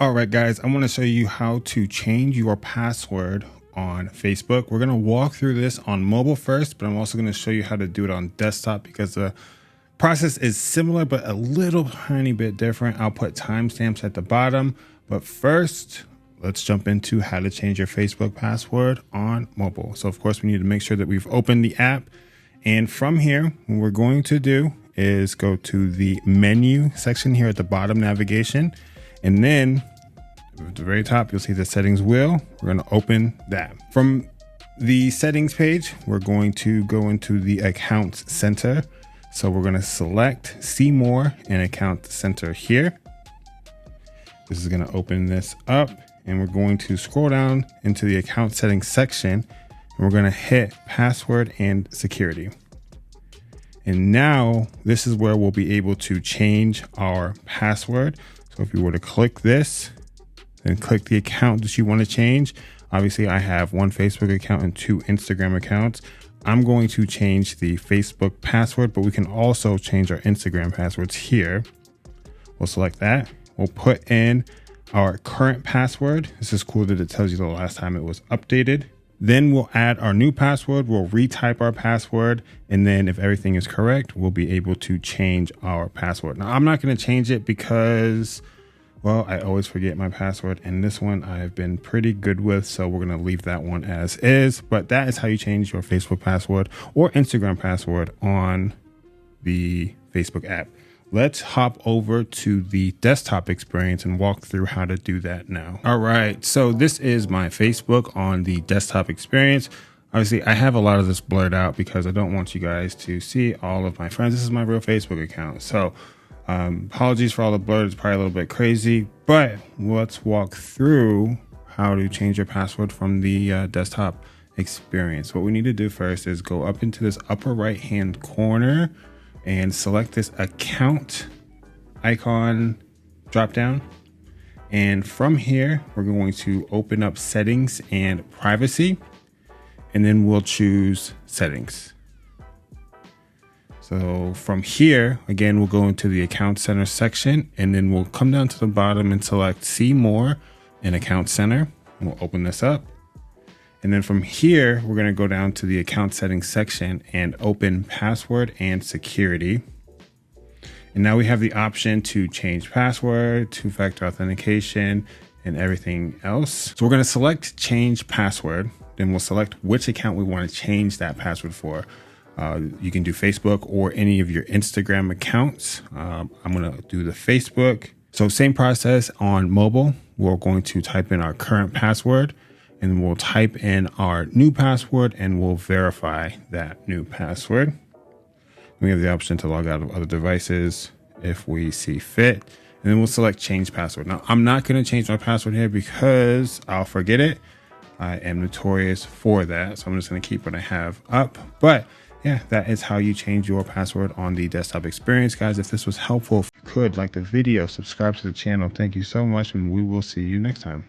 All right, guys, I want to show you how to change your password on Facebook. We're going to walk through this on mobile first, but I'm also going to show you how to do it on desktop because the process is similar, but a little tiny bit different. I'll put timestamps at the bottom, but first, let's jump into how to change your Facebook password on mobile. So of course, we need to make sure that we've opened the app. And from here, what we're going to do is go to the menu section here at the bottom, navigation. And then at the very top, you'll see the settings wheel. We're going to open that. From the settings page, we're going to go into the Accounts Center. So we're going to select See More and Account Center here. This is going to open this up, and we're going to scroll down into the account settings section, and we're going to hit Password and Security. And now this is where we'll be able to change our password. So if you were to click this, then click the account that you want to change. Obviously, I have one Facebook account and 2 Instagram accounts. I'm going to change the Facebook password, but we can also change our Instagram passwords here. We'll select that. We'll put in our current password. This is cool that it tells you the last time it was updated. Then we'll add our new password. We'll retype our password. And then if everything is correct, we'll be able to change our password. Now, I'm not going to change it because, well, I always forget my password. And this one I've been pretty good with. So we're going to leave that one as is. But that is how you change your Facebook password or Instagram password on the Facebook app. Let's hop over to the desktop experience and walk through how to do that now. All right, so this is my Facebook on the desktop experience. Obviously, I have a lot of this blurred out because I don't want you guys to see all of my friends. This is my real Facebook account. So apologies for all the blur. It's probably a little bit crazy, but let's walk through how to change your password from the desktop experience. What we need to do first is go up into this upper right-hand corner and select this account icon drop down. And from here, we're going to open up settings and privacy, and then we'll choose settings. So from here, again, we'll go into the Account Center section, and then we'll come down to the bottom and select See More and Account Center. And we'll open this up. And then from here, we're going to go down to the account settings section and open password and security. And now we have the option to change password, 2-factor authentication, and everything else. So we're going to select change password. Then we'll select which account we want to change that password for. You can do Facebook or any of your Instagram accounts. I'm going to do the Facebook. So same process on mobile. We're going to type in our current password, and we'll type in our new password and we'll verify that new password. We have the option to log out of other devices if we see fit. And then we'll select change password. Now, I'm not going to change my password here because I'll forget it. I am notorious for that. So I'm just going to keep what I have up. But yeah, that is how you change your password on the desktop experience. Guys, if this was helpful, if you could like the video, subscribe to the channel. Thank you so much, and we will see you next time.